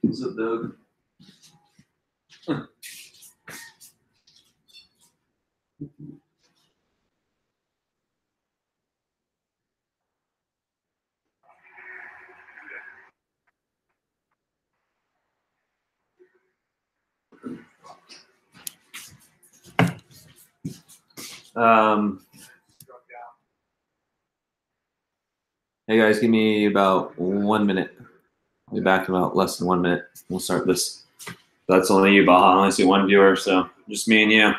What's up, Doug? Hey guys, give me about 1 minute. I'll be back in about less than 1 minute. We'll start this. That's only you, Baha. I only see one viewer, so just me and you.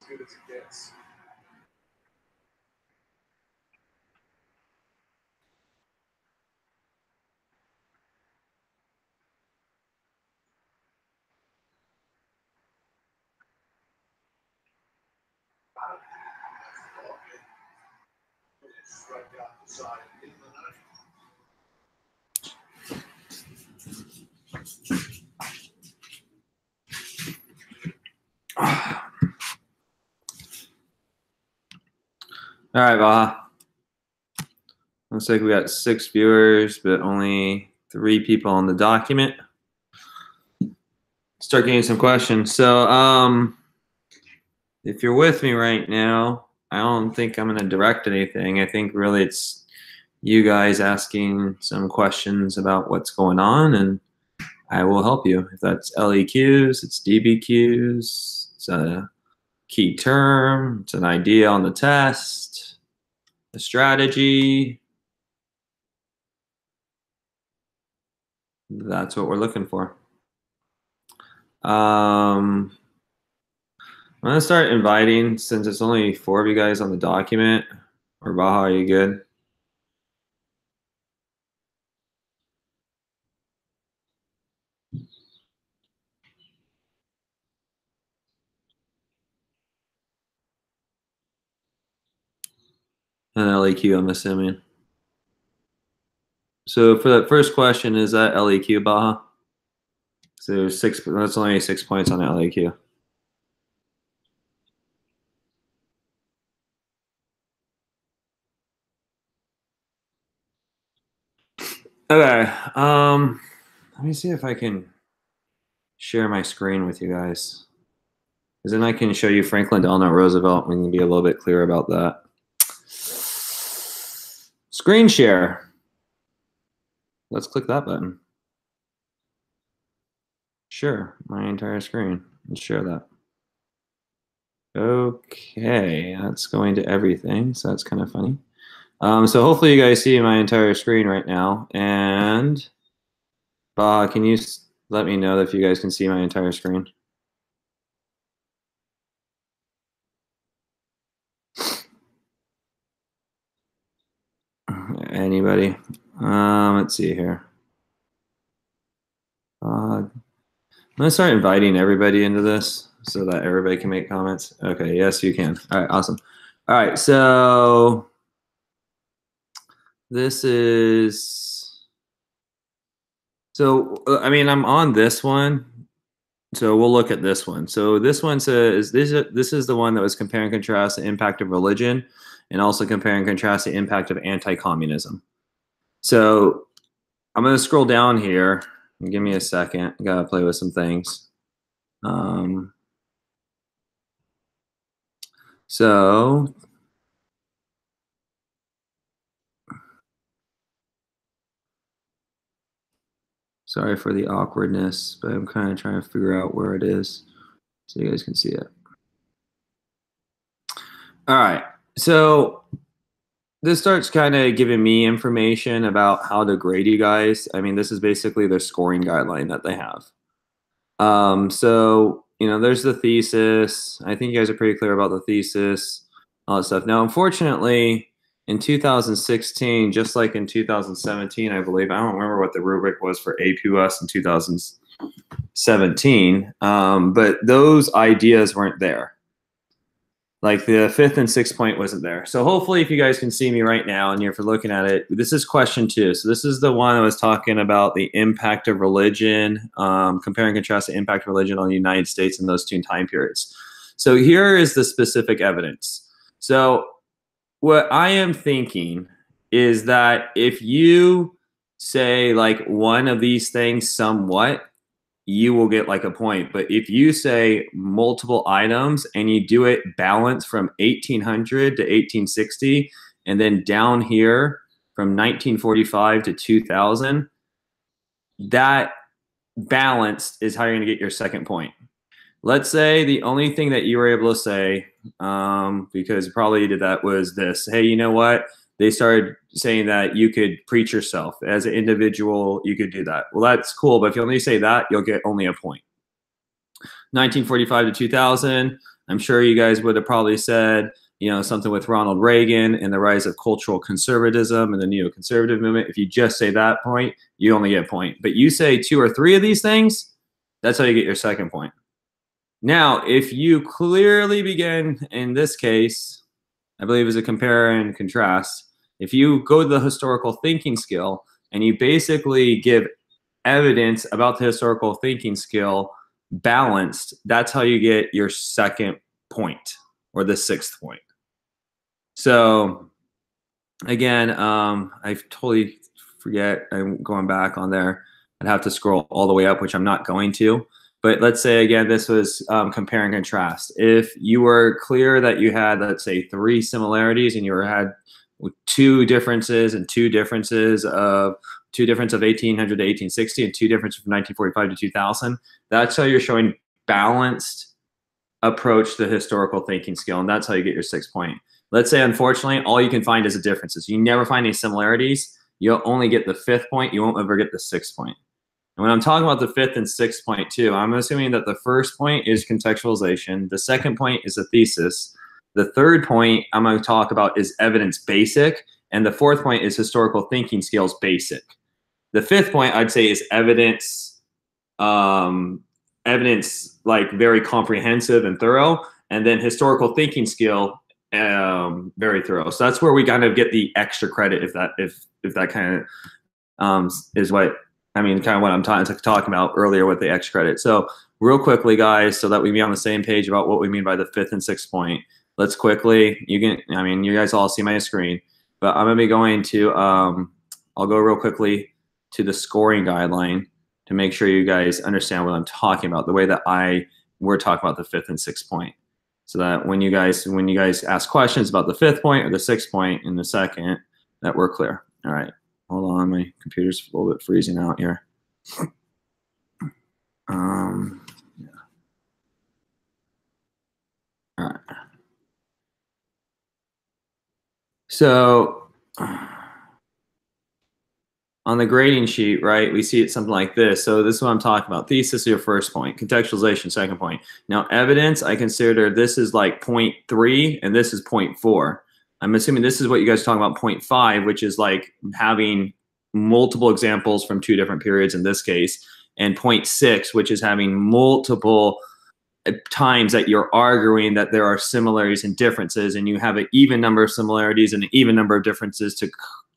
Good as it gets. All right, Baha. Looks like we got 6 viewers, but only 3 people on the document. Start getting some questions. So, if you're with me right now, I don't think I'm going to direct anything. I think really it's you guys asking some questions about what's going on, and I will help you. If that's LEQs, it's DBQs, it's a key term, it's an idea on the test, a strategy. That's what we're looking for. I'm going to start inviting, since it's only 4 of you guys on the document. Or Baha, are you good? An LEQ, I'm assuming. So for that first question, is that LEQ, Baha? So there's 6. That's only 6 points on the LEQ. Okay. Let me see if I can share my screen with you guys, because then I can show you Franklin Delano Roosevelt. We can be a little bit clearer about that. Screen share. Let's click that button. Sure, my entire screen. Let's share that. Okay, that's going to everything, so that's kind of funny. So hopefully you guys see my entire screen right now. And can you let me know if you guys can see my entire screen? Anybody? Let's see here. I'm gonna start inviting everybody into this so that everybody can make comments. Okay, yes, you can. All right, awesome. All right, so this is So, I mean, I'm on this one. So we'll look at this one. So this one says, this is the one that was compare and contrast the impact of religion and also compare and contrast the impact of anti-communism. So I'm going to scroll down here. Give me a second. I got to play with some things. So sorry for the awkwardness, but I'm kind of trying to figure out where it is so you guys can see it. All right. So this starts kind of giving me information about how to grade you guys. I mean, this is basically their scoring guideline that they have. So, you know, there's the thesis. I think you guys are pretty clear about the thesis, all that stuff. Now, unfortunately, in 2016, just like in 2017, I believe, I don't remember what the rubric was for APUSH in 2017, but those ideas weren't there. Like the 5th and 6th point wasn't there. So hopefully if you guys can see me right now and you're looking at it, this is question 2. So this is the one that was talking about the impact of religion, compare and contrast the impact of religion on the United States in those 2 time periods. So here is the specific evidence. So what I am thinking is that if you say like one of these things somewhat, you will get like a point. But if you say multiple items and you do it balanced from 1800 to 1860 and then down here from 1945 to 2000, that balanced is how you're going to get your second point. Let's say the only thing that you were able to say, because probably you did that, was this: hey, you know what? They started saying that you could preach yourself as an individual. You could do that. Well, that's cool. But if you only say that, you'll get only a point. 1945 to 2000, I'm sure you guys would have probably said, you know, something with Ronald Reagan and the rise of cultural conservatism and the neoconservative movement. If you just say that point, you only get a point. But you say 2 or 3 of these things, that's how you get your second point. Now, if you clearly begin, in this case, I believe is a compare and contrast. If you go to the historical thinking skill and you basically give evidence about the historical thinking skill balanced, that's how you get your second point or the 6th point. So again, I totally forget. I'm going back on there. I'd have to scroll all the way up, which I'm not going to. But let's say, again, this was compare and contrast. If you were clear that you had, let's say, 3 similarities and you had 2 differences and 2 differences of 1800 to 1860 and 2 differences from 1945 to 2000, that's how you're showing balanced approach to historical thinking skill, and that's how you get your 6th point. Let's say, unfortunately, all you can find is the differences. You never find any similarities. You'll only get the 5th point. You won't ever get the 6th point. And when I'm talking about the 5th and 6th point too, I'm assuming that the first point is contextualization. The second point is a thesis. The third point I'm going to talk about is evidence basic. And the 4th point is historical thinking skills basic. The 5th point I'd say is evidence, evidence like very comprehensive and thorough. And then historical thinking skill, very thorough. So that's where we kind of get the extra credit if that kind of is what, I mean, kind of what I'm talking about earlier with the extra credit. So real quickly, guys, so that we be on the same page about what we mean by the 5th and 6th point, let's quickly, you guys all see my screen, but I'm going to be going to, I'll go real quickly to the scoring guideline to make sure you guys understand what I'm talking about, the way that we're talking about the 5th and 6th point. So that when you guys ask questions about the 5th point or the 6th point in the second, that we're clear. All right. Hold on, my computer's a little bit freezing out here. Yeah. All right. So on the grading sheet, right, we see it something like this. So this is what I'm talking about. Thesis is your first point. Contextualization, second point. Now evidence, I consider this is like 0.3 and this is 0.4. I'm assuming this is what you guys are talking about, 0.5, which is like having multiple examples from 2 different periods in this case, and 0.6, which is having multiple times that you're arguing that there are similarities and differences, and you have an even number of similarities and an even number of differences to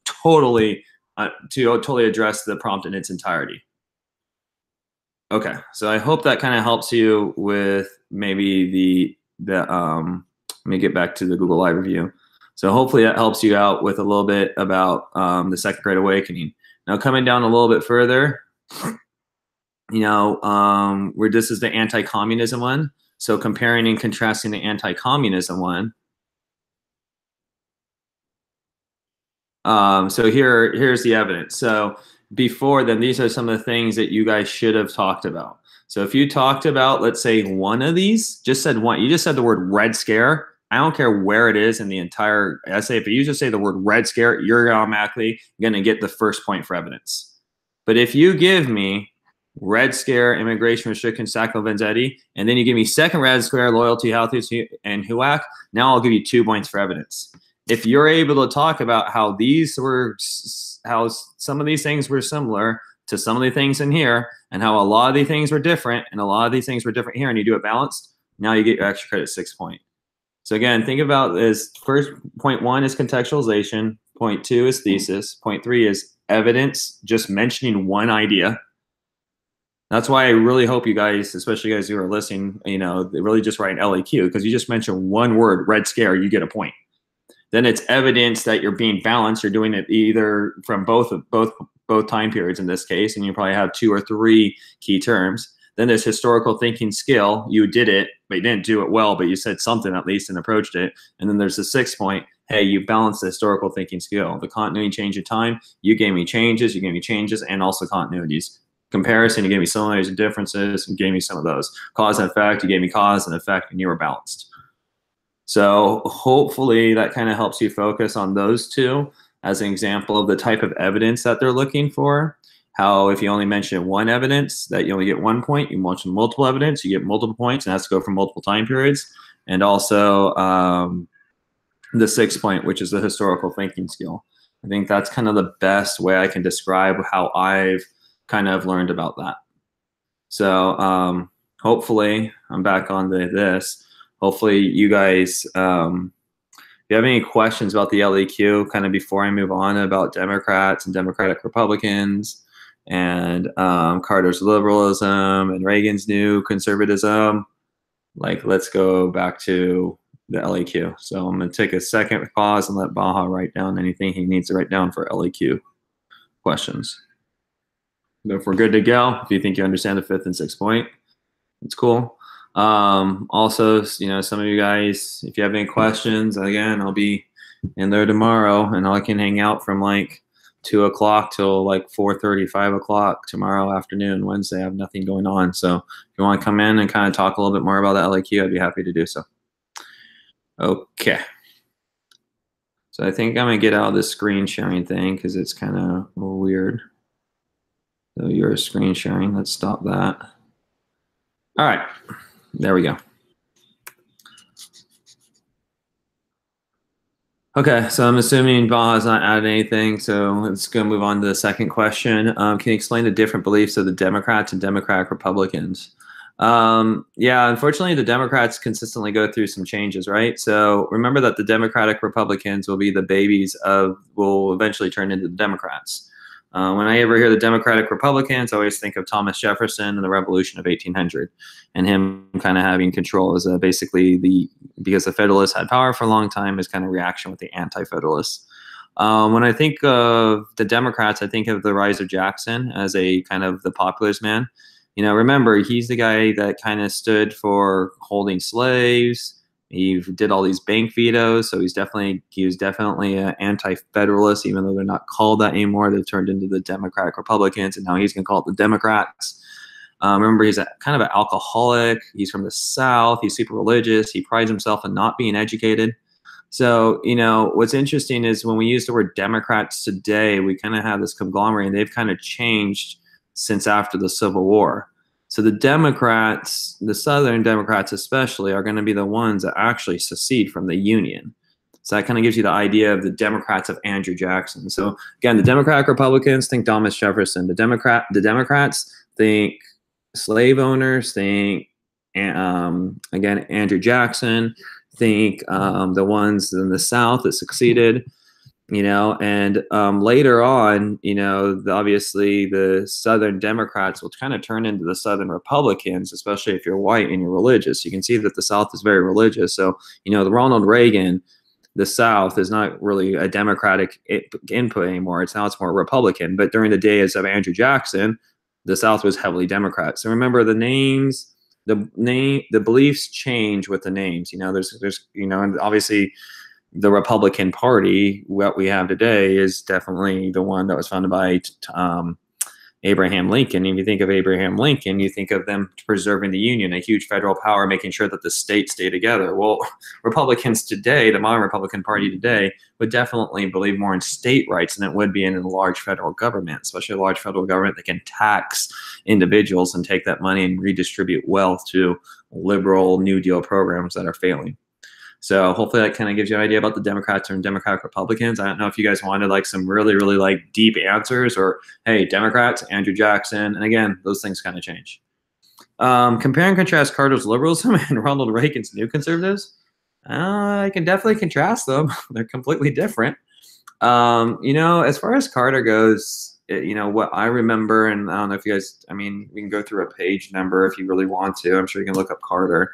totally address the prompt in its entirety. Okay, so I hope that kind of helps you with maybe let me get back to the Google Live review. So hopefully that helps you out with a little bit about the Second Great Awakening. Now coming down a little bit further, where this is the anti-communism one. So comparing and contrasting the anti-communism one. So here's the evidence. So before then, these are some of the things that you guys should have talked about. So if you talked about, let's say, one of these, just said one, you just said the word Red Scare. I don't care where it is in the entire essay. If you just say the word Red Scare, you're automatically going to get the first point for evidence. But if you give me Red Scare, immigration restriction, Sacco Vanzetti, and then you give me second Red Scare, loyalty, health, and HUAC, now I'll give you 2 points for evidence. If you're able to talk about how some of these things were similar to some of the things in here, and how a lot of these things were different, and a lot of these things were different here, and you do it balanced, now you get your extra credit 6 points. So again, think about this. First, point 1 is contextualization. Point 2 is thesis. Point 3 is evidence, just mentioning one idea. That's why I really hope you guys, especially you guys who are listening, they really just write an LAQ, because you just mention one word, Red Scare, you get a point. Then it's evidence that you're being balanced. You're doing it either from both time periods in this case, and you probably have 2 or 3 key terms. Then there's historical thinking skill. You did it, but you didn't do it well, but you said something at least and approached it. And then there's the 6th point. Hey, you balanced the historical thinking skill. The continuity change of time, you gave me changes, and also continuities. Comparison, you gave me similarities and differences, and gave me some of those. Cause and effect, you gave me cause and effect, and you were balanced. So hopefully that kind of helps you focus on those 2 as an example of the type of evidence that they're looking for. How if you only mention one evidence, that you only get 1 point. You mention multiple evidence, you get multiple points, and that's to go for multiple time periods. And also the 6th point, which is the historical thinking skill. I think that's kind of the best way I can describe how I've kind of learned about that. So hopefully I'm back on this. Hopefully you guys, if you have any questions about the LEQ, kind of before I move on about Democrats and Democratic Republicans and Carter's liberalism and Reagan's new conservatism, let's go back to the LEQ. So I'm going to take a second pause and let Baha write down anything he needs to write down for LEQ questions. But if we're good to go, if you think you understand the 5th and 6th point, it's cool. Also, some of you guys, if you have any questions, again, I'll be in there tomorrow, and I can hang out from 2 o'clock till 4:30, 5 o'clock tomorrow afternoon, Wednesday. I have nothing going on. So if you want to come in and kind of talk a little bit more about the LAQ, I'd be happy to do so. Okay. So I think I'm going to get out of this screen sharing thing because it's kind of weird. So you're screen sharing. Let's stop that. All right. There we go. Okay, so I'm assuming Baha's not added anything, so let's go move on to the second question. Can you explain the different beliefs of the Democrats and Democratic Republicans? Yeah, unfortunately, the Democrats consistently go through some changes, right? So remember that the Democratic Republicans will be the babies will eventually turn into the Democrats. When I ever hear the Democratic Republicans, I always think of Thomas Jefferson and the Revolution of 1800 and him kind of having control as basically because the Federalists had power for a long time, his kind of reaction with the Anti-Federalists. When I think of the Democrats, I think of the rise of Jackson as a kind of the populist man. Remember, he's the guy that kind of stood for holding slaves. He did all these bank vetoes, so he was definitely an anti-federalist, even though they're not called that anymore. They've turned into the Democratic Republicans, and now he's going to call it the Democrats. Remember, he's kind of an alcoholic. He's from the South. He's super religious. He prides himself on not being educated. So, what's interesting is when we use the word Democrats today, we kind of have this conglomerate, and they've kind of changed since after the Civil War. So the Democrats, the Southern Democrats especially, are going to be the ones that actually secede from the Union. So that kind of gives you the idea of the Democrats of Andrew Jackson. So again, the Democratic Republicans think Thomas Jefferson. The Democrats think slave owners, think, again, Andrew Jackson, think the ones in the South that succeeded. you know, and later on, you know, obviously the Southern Democrats will kind of turn into the Southern Republicans, especially if you're white and you're religious. You can see that the South is very religious. So, you know, the Ronald Reagan, the South is not really a Democratic input anymore. It's more Republican. But during the days of Andrew Jackson, the South was heavily Democrat. So remember the names, the beliefs change with the names. You know, there's you know, and obviously the Republican Party, what we have today, is definitely the one that was founded by Abraham Lincoln. And if you think of Abraham Lincoln, you think of them preserving the Union, a huge federal power, making sure that the states stay together. Well, Republicans today, the modern Republican Party today, would definitely believe more in state rights than it would be in a large federal government, especially a large federal government that can tax individuals and take that money and redistribute wealth to liberal New Deal programs that are failing. So hopefully that kind of gives you an idea about the Democrats and Democratic Republicans. I don't know if you guys wanted like some really, really like deep answers, or, hey, Democrats, Andrew Jackson. And again, those things kind of change. Compare and contrast Carter's liberalism and Ronald Reagan's new conservatives. I can definitely contrast them. They're completely different. You know, as far as Carter goes, you know, what I remember, and I don't know if you guys, I mean, we can go through a page number if you really want to. I'm sure you can look up Carter.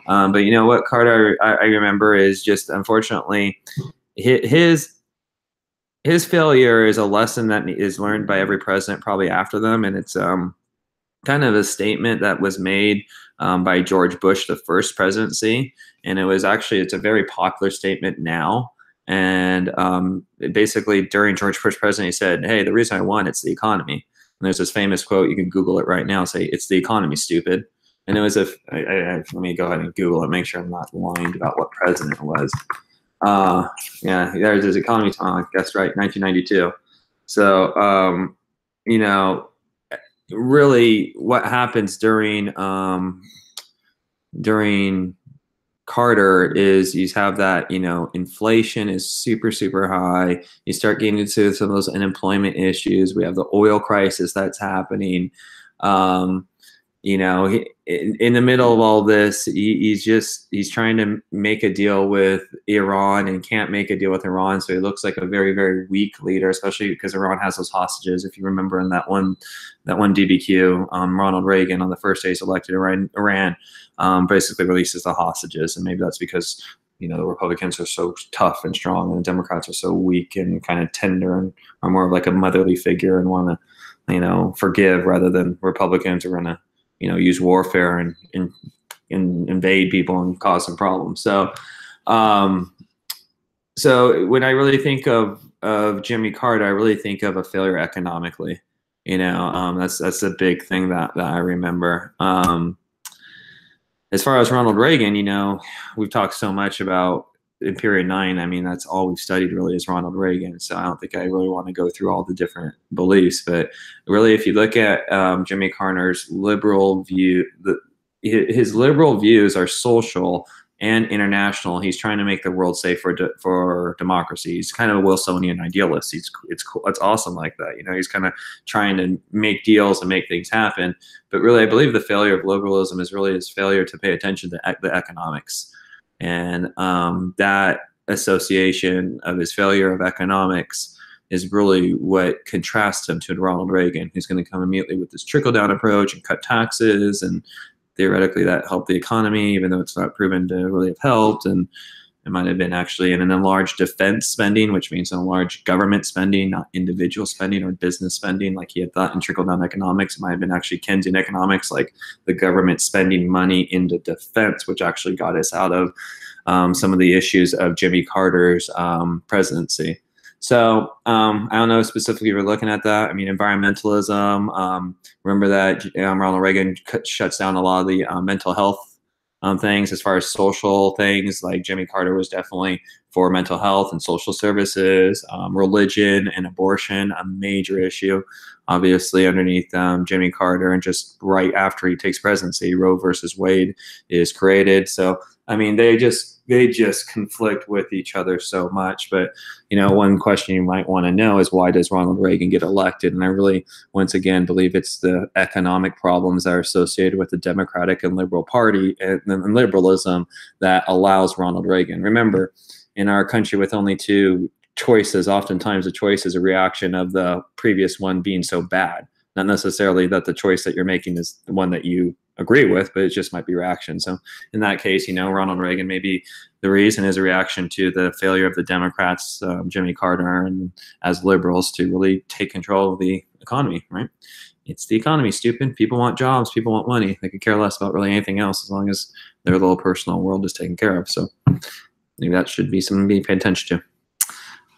But you know what Carter, I remember is just, unfortunately, his failure is a lesson that is learned by every president probably after them. And it's kind of a statement that was made by George Bush, the first presidency. And it was actually, it's a very popular statement now. And basically during George Bush's presidency, he said, hey, the reason I won, it's the economy. And there's this famous quote, you can Google it right now, say, it's the economy, stupid. And it was let me go ahead and Google it, make sure I'm not lying about what president it was. Yeah, there's his economy talk, that's right, 1992. So, you know, really what happens during Carter is you have that, you know, inflation is super, super high. You start getting into some of those unemployment issues. We have the oil crisis that's happening. You know, in the middle of all this, he's trying to make a deal with Iran and can't make a deal with Iran. So he looks like a very, very weak leader, especially because Iran has those hostages. If you remember in that one DBQ, Ronald Reagan on the first day he's elected, Iran basically releases the hostages. And maybe that's because, you know, the Republicans are so tough and strong and the Democrats are so weak and kind of tender and are more of like a motherly figure and want to, you know, forgive, rather than Republicans are going to, you know, use warfare and invade people and cause some problems. So, so when I really think of Jimmy Carter, I really think of a failure economically. You know, that's a big thing that I remember. As far as Ronald Reagan, you know, we've talked so much about in period 9. I mean, that's all we've studied really is Ronald Reagan. So I don't think I really want to go through all the different beliefs. But really, if you look at Jimmy Carter's liberal view, his liberal views are social and international. He's trying to make the world safe for democracy. He's kind of a Wilsonian idealist. It's cool. It's awesome like that. You know, he's kind of trying to make deals and make things happen. But really, I believe the failure of liberalism is really his failure to pay attention to the economics. And that association of his failure of economics is really what contrasts him to Ronald Reagan, who's going to come immediately with this trickle-down approach and cut taxes, and theoretically that helped the economy, even though it's not proven to really have helped. And it might have been actually an enlarged defense spending, which means an enlarged government spending, not individual spending or business spending, like he had thought in trickle-down economics. It might have been actually Keynesian economics, like the government spending money into defense, which actually got us out of some of the issues of Jimmy Carter's presidency. So I don't know specifically if you're looking at that. I mean, environmentalism, remember that Ronald Reagan shuts down a lot of the mental health things. As far as social things, like Jimmy Carter was definitely for mental health and social services, religion and abortion, a major issue, obviously underneath Jimmy Carter. And just right after he takes presidency, Roe versus Wade is created. So, I mean, they just conflict with each other so much. But, you know, one question you might want to know is, why does Ronald Reagan get elected? And I really, once again, believe it's the economic problems that are associated with the Democratic and Liberal Party and liberalism that allows Ronald Reagan. Remember, in our country with only 2 choices, oftentimes the choice is a reaction of the previous one being so bad. Not necessarily that the choice that you're making is the one that you agree with, but it just might be reaction. So in that case, Ronald Reagan, maybe the reason is a reaction to the failure of the Democrats, Jimmy Carter, and as liberals to really take control of the economy, right? It's the economy, stupid. People want jobs. People want money. They could care less about really anything else as long as their little personal world is taken care of. So maybe that should be something to be paid attention to.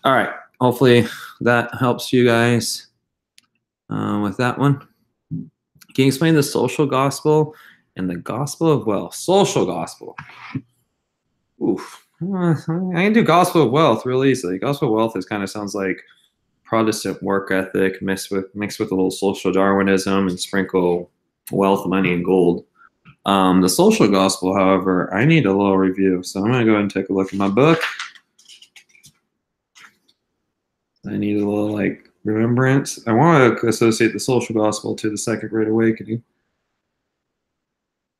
All right. Hopefully that helps you guys with that one. Can you explain the social gospel and the gospel of wealth? Social gospel. Oof. I can do gospel of wealth real easily. Gospel of wealth kind of sounds like Protestant work ethic mixed with a little social Darwinism and sprinkle wealth, money, and gold. The social gospel, however, I need a little review. So I'm going to go ahead and take a look at my book. I need a little remembrance. I want to associate the social gospel to the Second Great Awakening.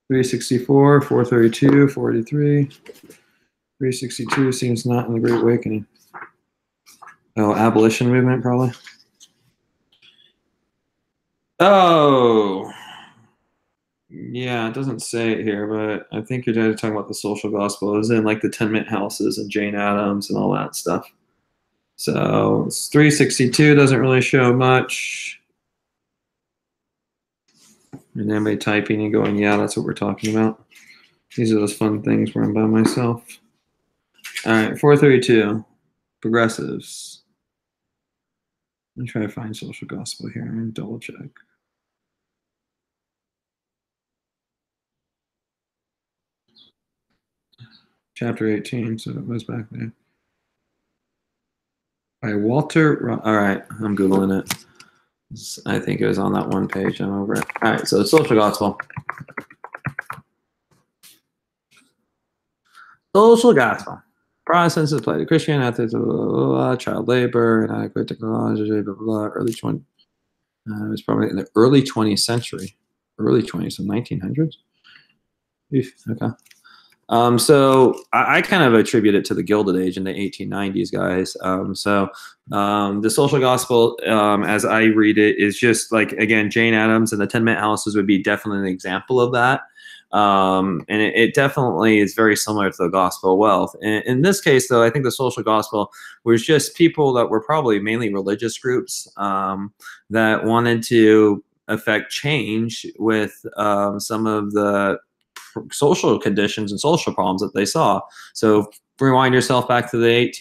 364, 432, 483. 362 seems not in the Great Awakening. Oh, abolition movement, probably. Oh, yeah, it doesn't say it here, but I think you're talking about the social gospel. It was in the tenement houses and Jane Addams and all that stuff. So it's 362 doesn't really show much. And anybody typing and going, yeah, that's what we're talking about. These are those fun things where I'm by myself. All right, 432, progressives. Let me try to find social gospel here and double check. Chapter 18, so it was back there. By Walter, all right, I'm Googling it. I think it was on that one page. I'm over it. All right, so social gospel. Social gospel. Protestants applied Christian ethics, child labor, inadequate technology, blah, blah, blah. Early 20. It was probably in the early 20th century. Early 20s, so 1900s. Okay. So I kind of attribute it to the Gilded Age in the 1890s, guys. The social gospel, as I read it, is just again, Jane Addams and the tenement houses would be definitely an example of that. And it definitely is very similar to the gospel of wealth. In this case, though, I think the social gospel was just people that were probably mainly religious groups that wanted to affect change with some of the social conditions and social problems that they saw. So rewind yourself back to the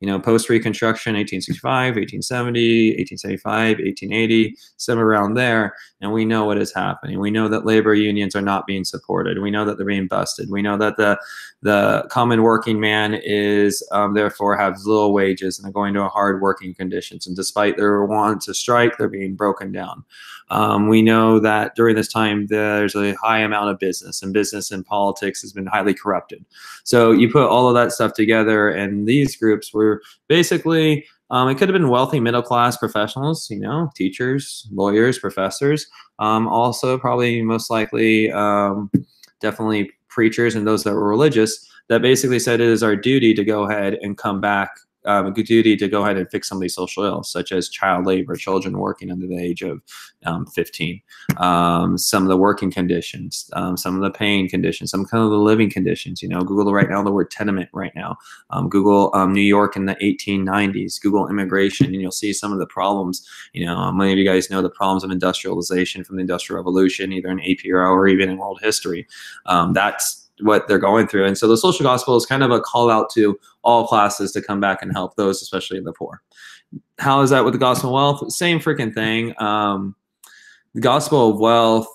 post-Reconstruction, 1865, 1870, 1875, 1880, somewhere around there, and we know what is happening. We know that labor unions are not being supported. We know that they're being busted. We know that the common working man is therefore has low wages and they're going to hard working conditions. And despite their want to strike, they're being broken down. We know that during this time, there's a high amount of business, and business and politics has been highly corrupted. So you put all of that stuff together, and these groups were basically, it could have been wealthy middle-class professionals, teachers, lawyers, professors, also probably most likely definitely preachers and those that were religious that basically said it is our duty to go ahead and come back, a good duty to go ahead and fix some of these social ills, such as child labor, children working under the age of 15, some of the working conditions, some of the pain conditions, some kind of the living conditions. Google right now the word tenement right now. Google New York in the 1890s. Google immigration, and you'll see some of the problems. Many of you guys know the problems of industrialization from the Industrial Revolution, either in APUSH or even in world history. That's what they're going through. And so the social gospel is kind of a call out to all classes to come back and help those, especially the poor. How is that with the gospel of wealth? Same freaking thing. The gospel of wealth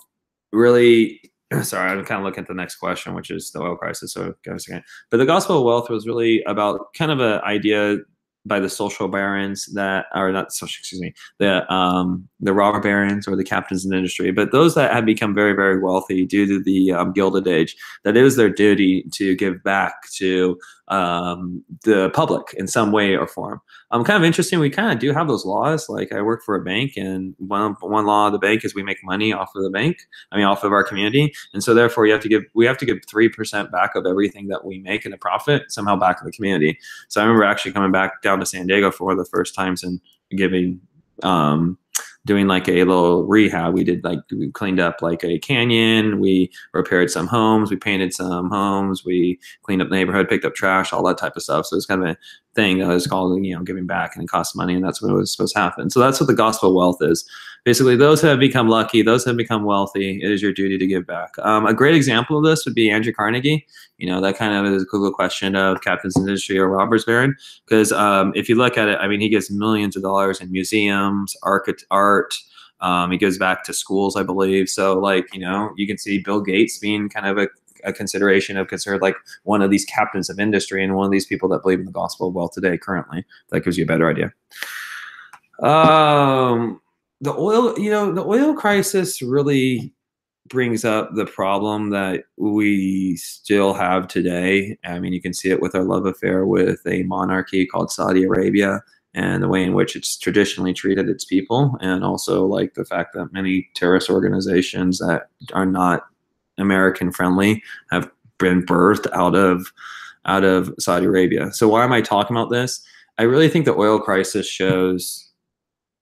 really, sorry, I'm kind of looking at the next question, which is the oil crisis. So give us a second. But the gospel of wealth was really about kind of an idea by the social barons that are not social, excuse me, the robber barons or the captains in the industry, but those that had become very, very wealthy due to the Gilded Age, that it was their duty to give back to the public in some way or form. Kind of interesting. We kind of do have those laws. Like I work for a bank, and one law of the bank is we make money off of the bank. I mean, off of our community, and so therefore we have to give 3% back of everything that we make in a profit somehow back to the community. So I remember actually coming back down to San Diego for one of the first times and giving. Doing like a little rehab. We cleaned up like a canyon. We repaired some homes. We painted some homes. We cleaned up the neighborhood, picked up trash, all that type of stuff. So it's kind of a thing that was called, giving back, and it costs money, and that's what was supposed to happen. So that's what the gospel of wealth is. Basically, those who have become lucky, those who have become wealthy, it is your duty to give back. A great example of this would be Andrew Carnegie. That kind of is a Google question of captain's industry or robber's baron. Because if you look at it, I mean, he gives millions of dollars in museums, art. He goes back to schools, I believe. So you can see Bill Gates being kind of a considered like one of these captains of industry and one of these people that believe in the gospel of wealth today currently. That gives you a better idea. The oil crisis really brings up the problem that we still have today. I mean, you can see it with our love affair with a monarchy called Saudi Arabia, and the way in which it's traditionally treated its people, and also like the fact that many terrorist organizations that are not American friendly have been birthed out of Saudi Arabia. So why am I talking about this? I really think the oil crisis shows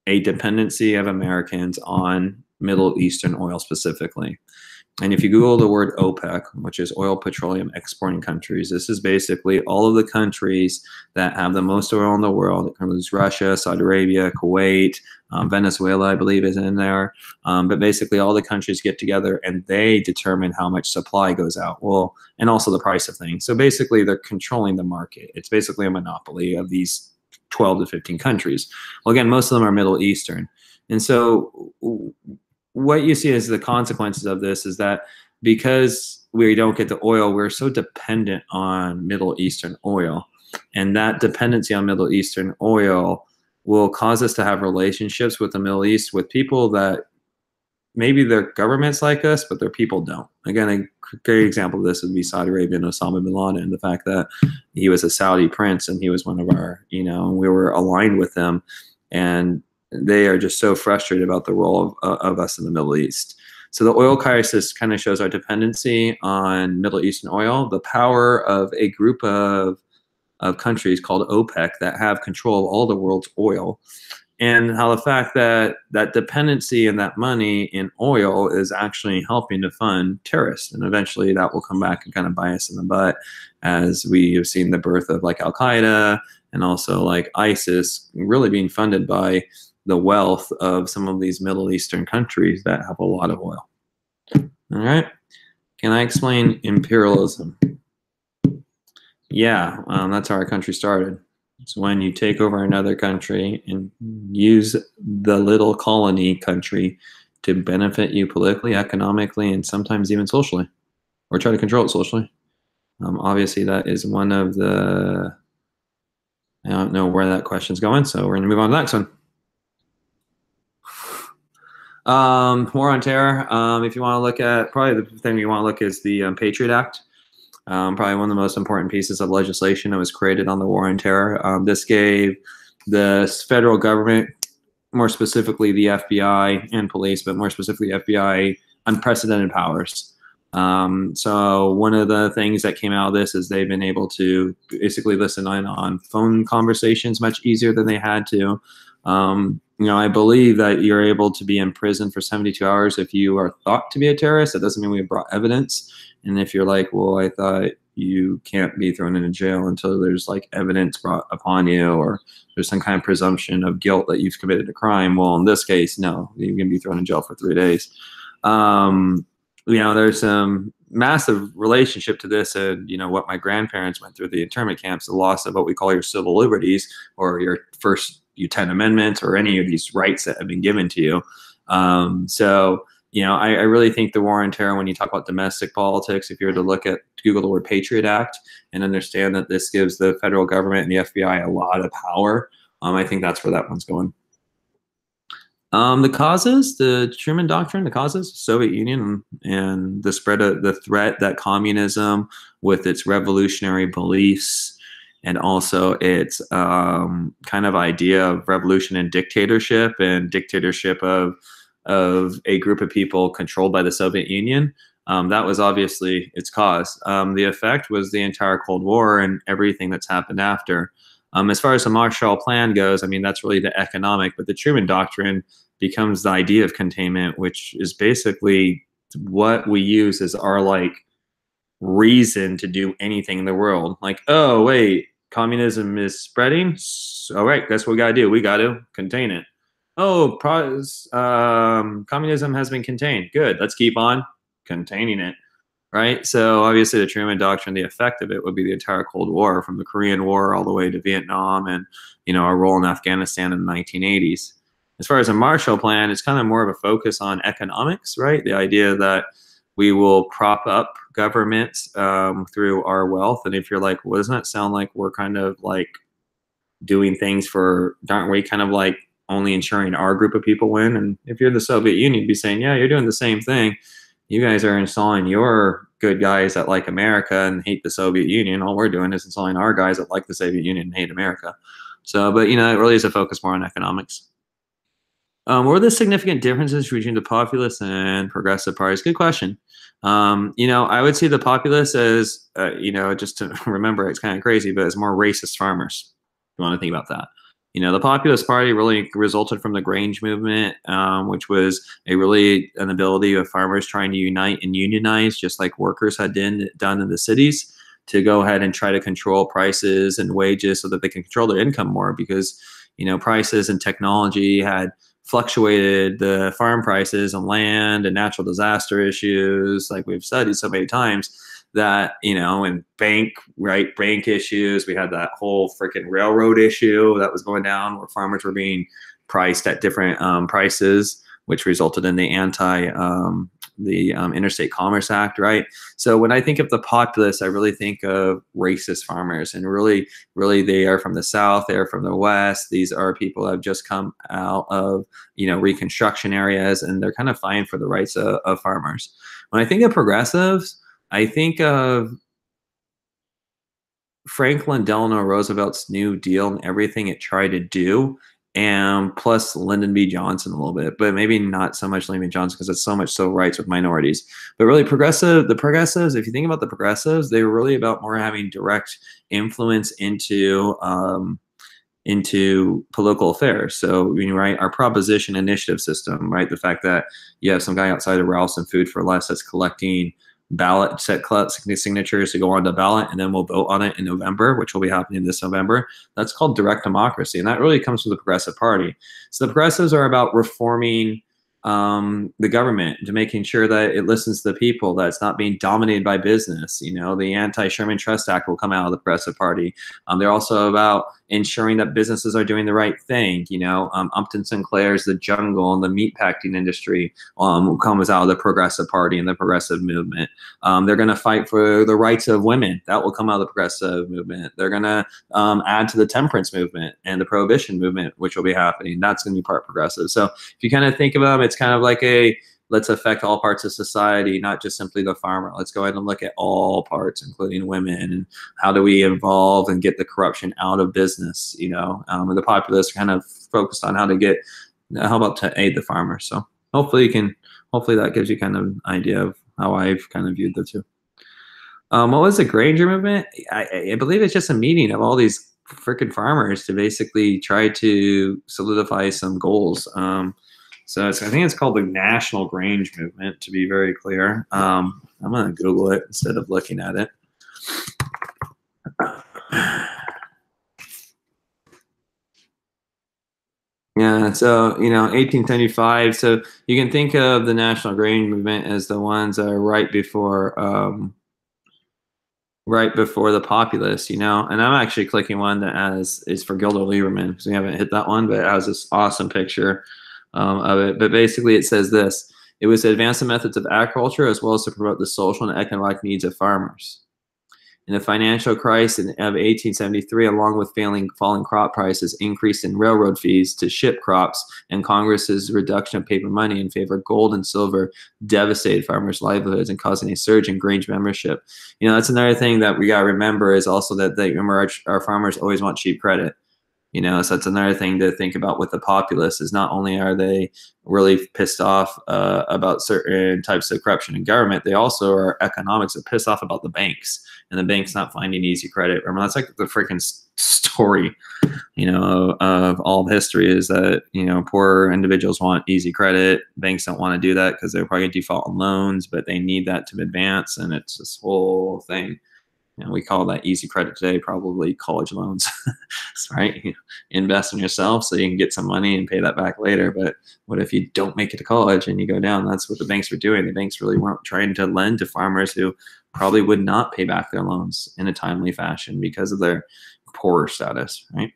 a dependency of Americans on Middle Eastern oil specifically. And if you Google the word OPEC, which is oil petroleum exporting countries, this is basically all of the countries that have the most oil in the world. It includes Russia, Saudi Arabia, Kuwait, Venezuela, I believe, is in there. But basically all the countries get together and they determine how much supply goes out. Well, and also the price of things. So basically they're controlling the market. It's basically a monopoly of these 12 to 15 countries. Well, again, most of them are Middle Eastern. And so what you see as the consequences of this is that because we don't get the oil, we're so dependent on Middle Eastern oil. And that dependency on Middle Eastern oil will cause us to have relationships with the Middle East with people that maybe their governments like us, but their people don't. Again, a great example of this would be Saudi Arabia and Osama bin Laden, and the fact that he was a Saudi prince and he was one of our, we were aligned with them. And they are just so frustrated about the role of us in the Middle East. So the oil crisis kind of shows our dependency on Middle Eastern oil, the power of a group of countries called OPEC that have control of all the world's oil, and how the fact that that dependency and that money in oil is actually helping to fund terrorists. And eventually that will come back and kind of bite us in the butt, as we have seen the birth of like Al-Qaeda and also like ISIS really being funded by the wealth of some of these Middle Eastern countries that have a lot of oil. All right. Can I explain imperialism? Yeah, that's how our country started. It's when you take over another country and use the little colony country to benefit you politically, economically, and sometimes even socially, or try to control it socially. Obviously, that is one of the, I don't know where that question's going, so we're going to move on to the next one. War on terror. If you want to look at, probably the thing you want to look is the Patriot Act. Probably one of the most important pieces of legislation that was created on the war on terror. This gave the federal government, more specifically the FBI and police, but more specifically the FBI, unprecedented powers. So one of the things that came out of this is they've been able to basically listen in on phone conversations much easier than they had to. I believe that you're able to be in prison for 72 hours if you are thought to be a terrorist. That doesn't mean we brought evidence. And if you're like, well, I thought you can't be thrown into jail until there's like evidence brought upon you, or there's some kind of presumption of guilt that you've committed a crime. Well, in this case, no, you're going to be thrown in jail for 3 days. There's some massive relationship to this, and what my grandparents went through, the internment camps, the loss of what we call your civil liberties or your first 10 amendments or any of these rights that have been given to you. I really think the war on terror, when you talk about domestic politics, if you were to look at, Google the word Patriot Act and understand that this gives the federal government and the FBI a lot of power, I think that's where that one's going. The causes, the Truman Doctrine, the causes, Soviet Union, and the spread of the threat that communism with its revolutionary beliefs and also its kind of idea of revolution and dictatorship of a group of people controlled by the Soviet Union. That was obviously its cause. The effect was the entire Cold War and everything that's happened after. As far as the Marshall Plan goes, I mean, that's really the economic, but the Truman Doctrine becomes the idea of containment, which is basically what we use as our like reason to do anything in the world. Like, oh, wait, communism is spreading. All right, guess what we got to do? We got to contain it. Oh, communism has been contained. Good. Let's keep on containing it. Right. So obviously the Truman Doctrine, the effect of it would be the entire Cold War, from the Korean War all the way to Vietnam, and, you know, our role in Afghanistan in the 1980s. As far as a Marshall Plan, it's kind of more of a focus on economics, right? The idea that we will prop up governments through our wealth. And if you're like, well, doesn't that sound like we're kind of like doing things for, aren't we kind of like only ensuring our group of people win? And if you're the Soviet Union, you'd be saying, yeah, you're doing the same thing. You guys are installing your good guys that like America and hate the Soviet Union. All we're doing is installing our guys that like the Soviet Union and hate America. So, but, you know, it really is a focus more on economics. What are the significant differences between the populist and progressive parties? Good question. You know, I would see the populist as, you know, just to remember, it's kind of crazy, but as more racist farmers. If you want to think about that. You know, the Populist Party really resulted from the Grange movement, which was an ability of farmers trying to unite and unionize, just like workers had done in the cities, to go ahead and try to control prices and wages so that they can control their income more, because, you know, prices and technology had fluctuated the farm prices and land and natural disaster issues, like we've studied so many times, that, you know, and bank issues. We had that whole freaking railroad issue that was going down, where farmers were being priced at different prices, which resulted in the Interstate Commerce Act, right? So when I think of the populists, I really think of racist farmers, and really they are from the South, they're from the West. These are people that have just come out of, you know, Reconstruction areas, and they're kind of fighting for the rights of farmers. When I think of progressives, I think of Franklin Delano Roosevelt's New Deal and everything it tried to do, and plus Lyndon B. Johnson a little bit, but maybe not so much Lyndon B. Johnson, because it's so much so rights with minorities. But really the progressives, if you think about the progressives, they were really about more having direct influence into political affairs. So, you know, right, our proposition initiative system, right, the fact that you have some guy outside of Ralph's and Food for Less that's collecting signatures to go on the ballot, and then we'll vote on it in November, which will be happening this November. That's called direct democracy, and that really comes from the Progressive Party. So the progressives are about reforming the government, to making sure that it listens to the people, that it's not being dominated by business. You know, the Anti-Sherman Trust Act will come out of the Progressive Party. They're also about ensuring that businesses are doing the right thing. You know, Upton Sinclair's The Jungle and the meatpacking industry comes out of the Progressive Party and the progressive movement. They're going to fight for the rights of women. That will come out of the progressive movement. They're going to add to the temperance movement and the prohibition movement, which will be happening. That's going to be part progressive. So if you kind of think of them, it's kind of like let's affect all parts of society, not just simply the farmer. Let's go ahead and look at all parts, including women, and how do we involve and get the corruption out of business, you know. And the populists kind of focused on how about to aid the farmer. So hopefully that gives you kind of an idea of how I've kind of viewed the two. What was the Granger movement? I believe it's just a meeting of all these freaking farmers to basically try to solidify some goals. So I think it's called the National Grange Movement, to be very clear. I'm going to Google it instead of looking at it. Yeah, so, you know, 1875. So you can think of the National Grange Movement as the ones that are right before the populists, you know. And I'm actually clicking one that is for Gilder Lieberman, because we haven't hit that one, but it has this awesome picture of it. But basically it says this: it was to advance the methods of agriculture as well as to promote the social and economic needs of farmers. In the financial crisis of 1873, along with falling crop prices, increase in railroad fees to ship crops, and Congress's reduction of paper money in favor of gold and silver devastated farmers' livelihoods and causing a surge in Grange membership. You know, that's another thing that we got to remember is also that remember our farmers always want cheap credit. You know, so that's another thing to think about with the populace is not only are they really pissed off about certain types of corruption in government, they also are economics are pissed off about the banks and the banks not finding easy credit. Remember, that's like the freaking story, you know, of all of history is that, you know, poor individuals want easy credit. Banks don't want to do that because they're probably going to default on loans, but they need that to advance. And it's this whole thing. You know, we call that easy credit today, probably college loans, right? You invest in yourself so you can get some money and pay that back later. But what if you don't make it to college and you go down? That's what the banks were doing. The banks really weren't trying to lend to farmers who probably would not pay back their loans in a timely fashion because of their poor status, right?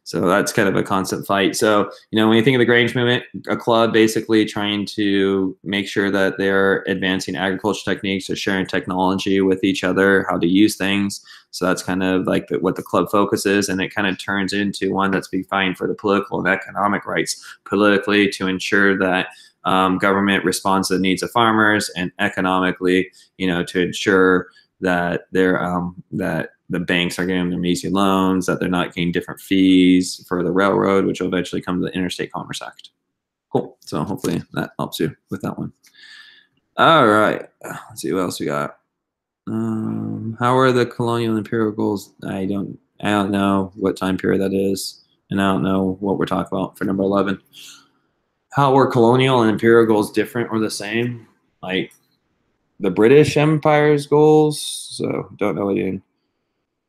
So that's kind of a constant fight. So, you know, when you think of the Grange movement, a club basically trying to make sure that they're advancing agriculture techniques or sharing technology with each other, how to use things. So that's kind of like what the club focuses, and it kind of turns into one that's being fighting for the political and economic rights politically to ensure that government responds to the needs of farmers, and economically, you know, to ensure that they're that the banks are giving them easy loans, that they're not getting different fees for the railroad, which will eventually come to the Interstate Commerce Act. Cool. So hopefully that helps you with that one. All right. Let's see what else we got. How are the colonial and imperial goals? I don't know what time period that is, and I don't know what we're talking about for number 11. How were colonial and imperial goals different or the same? Like the British Empire's goals? So don't know what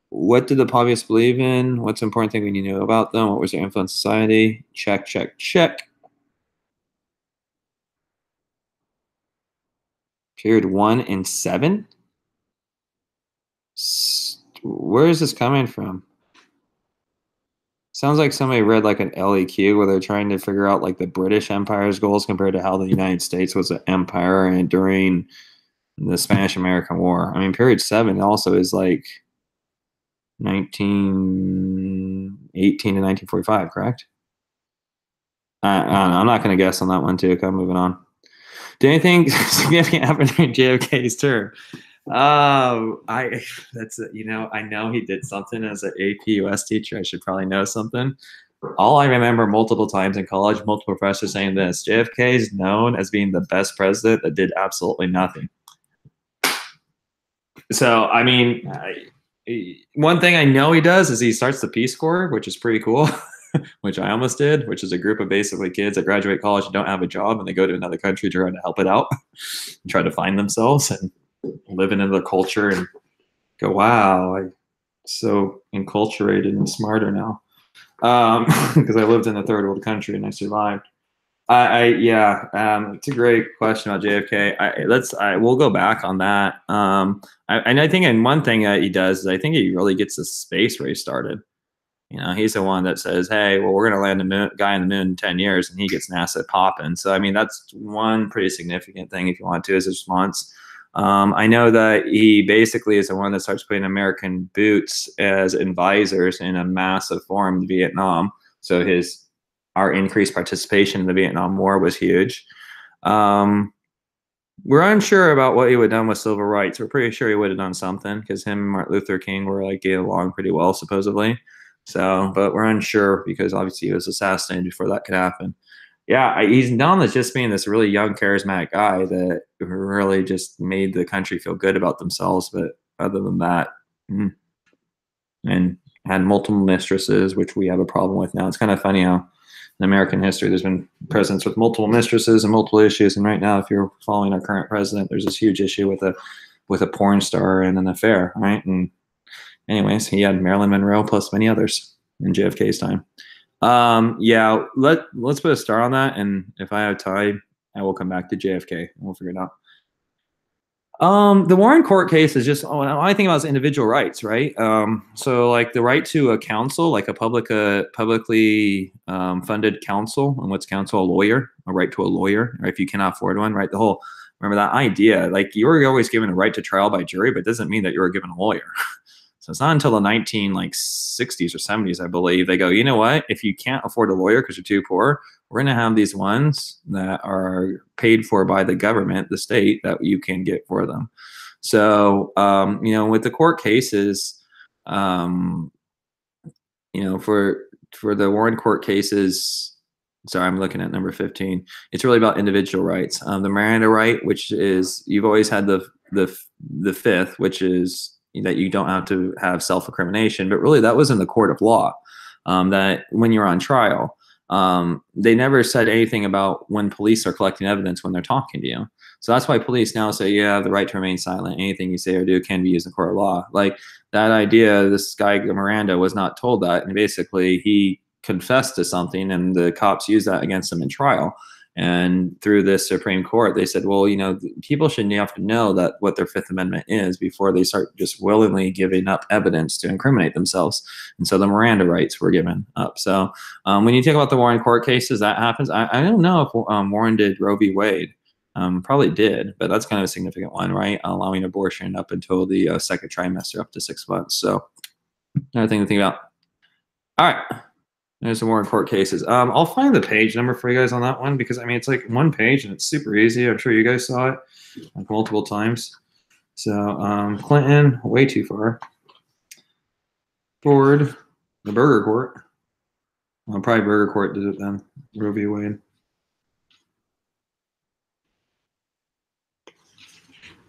what did the populace believe in? What's the important thing we need to know about them? What was their influence on society? Check, check, check. Period 1 and 7? Where is this coming from? Sounds like somebody read like an LEQ where they're trying to figure out like the British Empire's goals compared to how the United States was an empire and during the Spanish-American War. I mean, period 7 also is like 1918 to 1945, correct? I don't know. I'm not going to guess on that one too. Okay, moving on. Did anything significant happen during JFK's term? You know, I know he did something as an APUSH teacher. I should probably know something. All I remember multiple times in college, multiple professors saying this: JFK is known as being the best president that did absolutely nothing. So, I mean, one thing I know he does is he starts the Peace Corps, which is pretty cool, which I almost did, which is a group of basically kids that graduate college and don't have a job, and they go to another country to try to help it out and try to find themselves and live in another culture and go, wow, I'm so enculturated and smarter now. Because I lived in a third world country and I survived. It's a great question about JFK. We'll go back on that. And I think, and one thing that he does is I think he really gets the space race started. You know, he's the one that says, "Hey, well, we're going to land a guy on the moon in 10 years," and he gets NASA popping. So, I mean, that's one pretty significant thing if you want to as a response. I know that he basically is the one that starts putting American boots as advisors in a massive form to Vietnam. So our increased participation in the Vietnam War was huge. We're unsure about what he would have done with civil rights. We're pretty sure he would have done something because him and Martin Luther King were like getting along pretty well, supposedly. So, but we're unsure because obviously he was assassinated before that could happen. Yeah, he's known as just being this really young, charismatic guy that really just made the country feel good about themselves. But other than that, and had multiple mistresses, which we have a problem with now. It's kind of funny how in American history there's been presidents with multiple mistresses and multiple issues, and right now, if you're following our current president, there's this huge issue with a porn star and an affair, right? And anyways, he had Marilyn Monroe plus many others in JFK's time. Let's put a star on that, and if I have time, I will come back to JFK and we'll figure it out. The Warren Court case is just all I think about is individual rights, right? So like the right to a counsel, like a publicly funded counsel, and what's counsel? A lawyer, a right to a lawyer, or if you cannot afford one, right? The whole remember that idea, like you were always given a right to trial by jury, but it doesn't mean that you were given a lawyer. So it's not until the 60s or 70s, I believe, they go, you know what? If you can't afford a lawyer because you're too poor, we're going to have these ones that are paid for by the government, the state, that you can get for them. So, you know, with the court cases, you know, for the Warren court cases, sorry, I'm looking at number 15. It's really about individual rights. The Miranda right, which is, you've always had the fifth, which is that you don't have to have self-incrimination, but really that was in the court of law, that when you're on trial, they never said anything about when police are collecting evidence when they're talking to you. So that's why police now say you have the right to remain silent. Anything you say or do can be used in court of law. Like that idea, this guy Miranda was not told that, and basically he confessed to something, and the cops used that against him in trial. And through this Supreme Court, they said, well, you know, people shouldn't have to know that what their Fifth Amendment is before they start just willingly giving up evidence to incriminate themselves. And so the Miranda rights were given up. So when you talk about the Warren court cases, that happens. I don't know if Warren did Roe v. Wade. Probably did, but that's kind of a significant one, right? Allowing abortion up until the second trimester, up to 6 months. So another thing to think about. All right. There's some more in court cases. I'll find the page number for you guys on that one, because I mean, it's like one page and it's super easy. I'm sure you guys saw it like multiple times. So Clinton, way too far. Ford, the Burger Court. Well, probably Burger Court did it then. Roe v. Wade.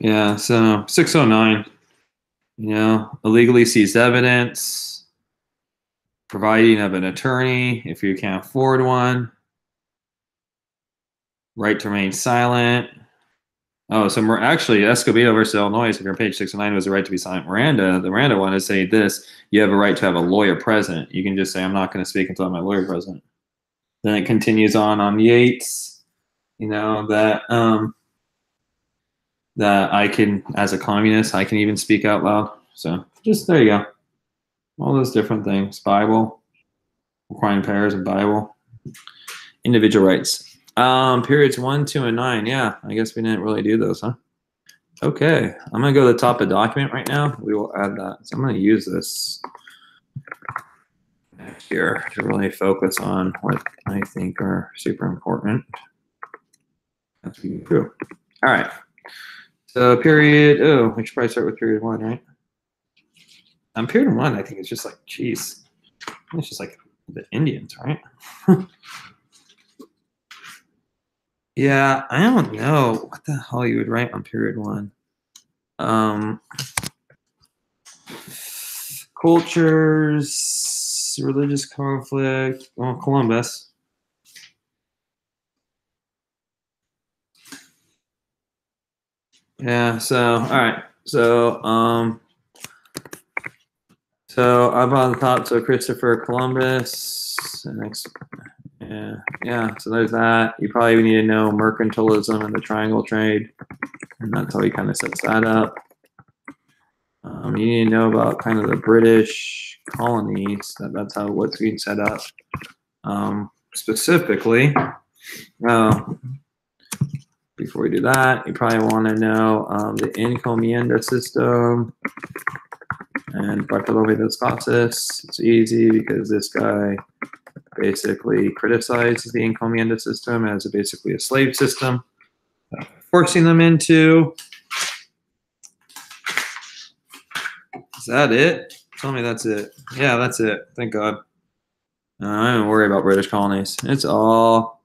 Yeah, so 609. You know, illegally seized evidence. Providing of an attorney if you can't afford one. Right to remain silent. Oh, so actually, Escobedo versus Illinois, if you're on page 609, was the right to be silent. The Miranda one is saying this: you have a right to have a lawyer present. You can just say, I'm not going to speak until I have my lawyer present. Then it continues on Yates, you know, that that I can, as a communist, I can even speak out loud. So just there you go. All those different things. Bible, requiring prayers and Bible. Individual rights. Periods 1, 2, and 9. Yeah, I guess we didn't really do those, huh? Okay, I'm gonna go to the top of the document right now. We will add that. So I'm gonna use this here to really focus on what I think are super important. That's true. All right. So period. Oh, we should probably start with period 1, right? Period 1, I think it's just like, geez, it's just like the Indians, right? Yeah, I don't know what the hell you would write on period 1. Cultures, religious conflict. Well, Columbus. Yeah. So all right. So so up on the top, so Christopher Columbus. Next, yeah. So there's that. You probably need to know mercantilism and the triangle trade, and that's how he kind of sets that up. You need to know about kind of the British colonies. That's how what's being set up. Specifically, before we do that, you probably want to know the encomienda system. And Bartolome de las Casas, it's easy because this guy basically criticizes the encomienda system as basically a slave system, forcing them into. Is that it? Tell me that's it. Yeah, that's it. Thank God. I don't worry about British colonies. It's all.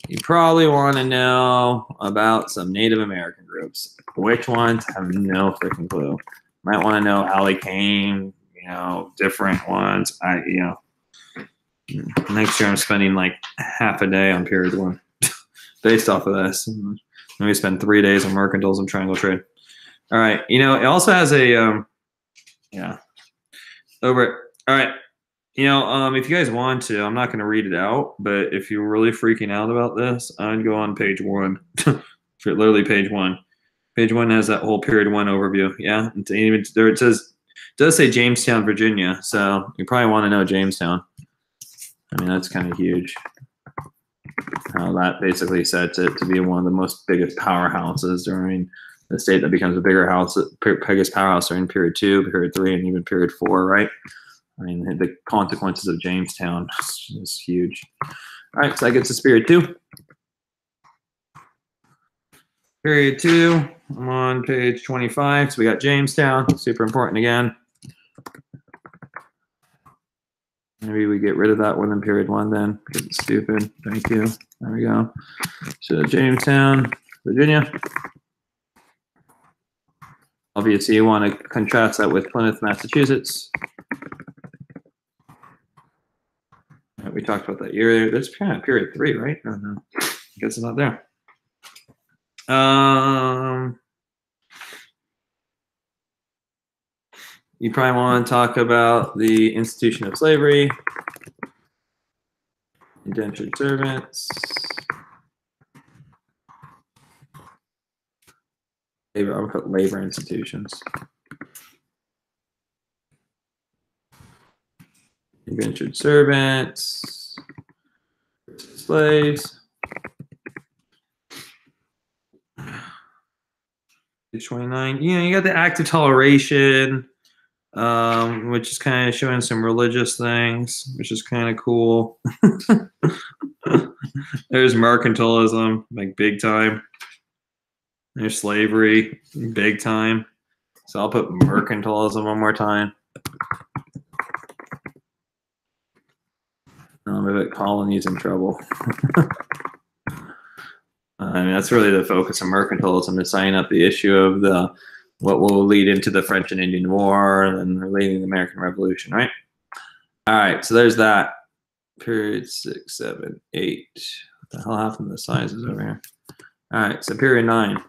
You probably want to know about some Native American groups. Which ones? I have no freaking clue. Might want to know how they came, you know, different ones. Next year I'm spending like half a day on period 1 based off of this. Maybe spend 3 days on mercantilism triangle trade. All right. You know, it also has a, yeah, over it. All right. You know, if you guys want to, I'm not going to read it out, but if you're really freaking out about this, I'd go on page 1. Literally page 1. Page 1 has that whole period 1 overview. Yeah, even there it says, it does say Jamestown, Virginia. So you probably want to know Jamestown. I mean, that's kind of huge. How that basically sets it to be one of the most biggest powerhouses during the state that becomes a biggest powerhouse during period 2, period 3, and even period 4, right? I mean, the consequences of Jamestown is huge. All right, so that gets us period 2. Period 2, I'm on page 25. So we got Jamestown, super important again. Maybe we get rid of that one in period 1 then, because it's stupid. Thank you. There we go. So Jamestown, Virginia. Obviously, you want to contrast that with Plymouth, Massachusetts. We talked about that earlier. That's kind of period 3, right? Oh, no. I guess it's not there. You probably want to talk about the institution of slavery, indentured servants, labor. I would put labor institutions, indentured servants, slaves. Page 29. You know, you got the Act of Toleration, which is kind of showing some religious things, which is kind of cool. There's mercantilism, like big time. There's slavery, big time. So I'll put mercantilism one more time. Maybe colonies in trouble. I mean, that's really the focus of mercantilism, is signing up the issue of the what will lead into the French and Indian War and leading the American Revolution, right? All right, so there's that. Period 6, 7, 8. What the hell happened to the sizes over here? All right, so period 9.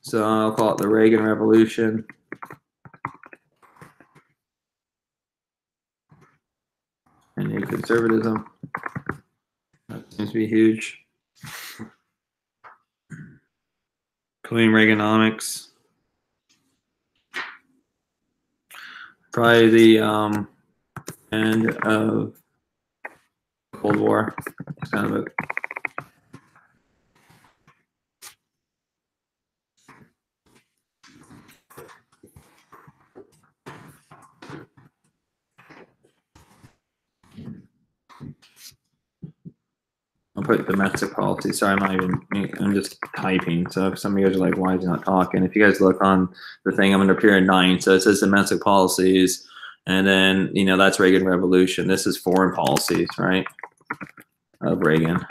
So I'll call it the Reagan Revolution. And new conservatism. That seems to be huge. Clean Reaganomics. Probably the end of Cold War. It's kind of a I'll put domestic policy. Sorry, I'm just typing. So if some of you guys are like, why is he not talking? If you guys look on the thing, I'm under period 9. So it says domestic policies. And then, you know, that's Reagan Revolution. This is foreign policies, right? Of Reagan.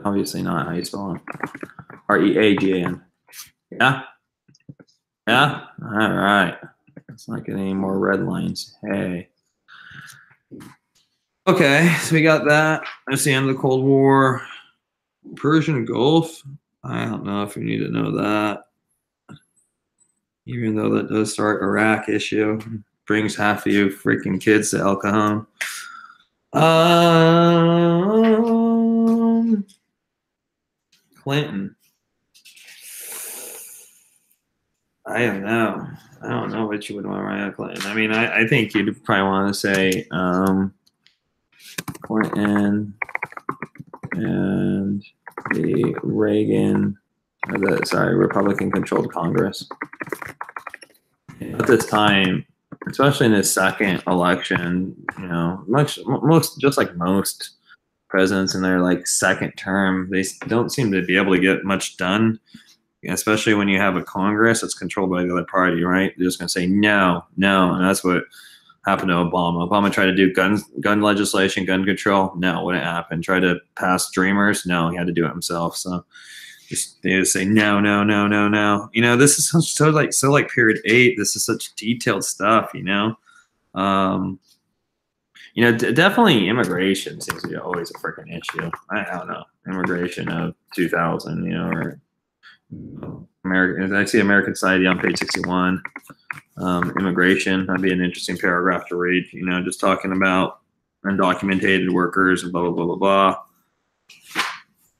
Obviously not how you spell it. R-E-A-G-A-N. Yeah? Yeah? All right. Let's not get any more red lines. Hey. Okay, so we got that. That's the end of the Cold War. Persian Gulf. I don't know if you need to know that. Even though that does start Iraq issue. Brings half of you freaking kids to El Cajon. Clinton. I don't know. I don't know what you would want to write on Clinton. I mean, I think you'd probably want to say Clinton and the Reagan, Republican-controlled Congress. At this time, especially in his second election, you know, most just like most presidents in their like second term, they don't seem to be able to get much done. Especially when you have a Congress that's controlled by the other party, right? They're just going to say no, and that's what happened to Obama. Obama tried to do gun legislation, gun control. No, wouldn't happen. Tried to pass Dreamers. No, he had to do it himself. So they just say no. You know, this is so like period 8. This is such detailed stuff. You know, definitely immigration seems to be always a freaking issue. I don't know, immigration of 2000. You know, or American, I see American Society on page 61. Immigration, that'd be an interesting paragraph to read. You know, just talking about undocumented workers, and blah, blah, blah, blah, blah.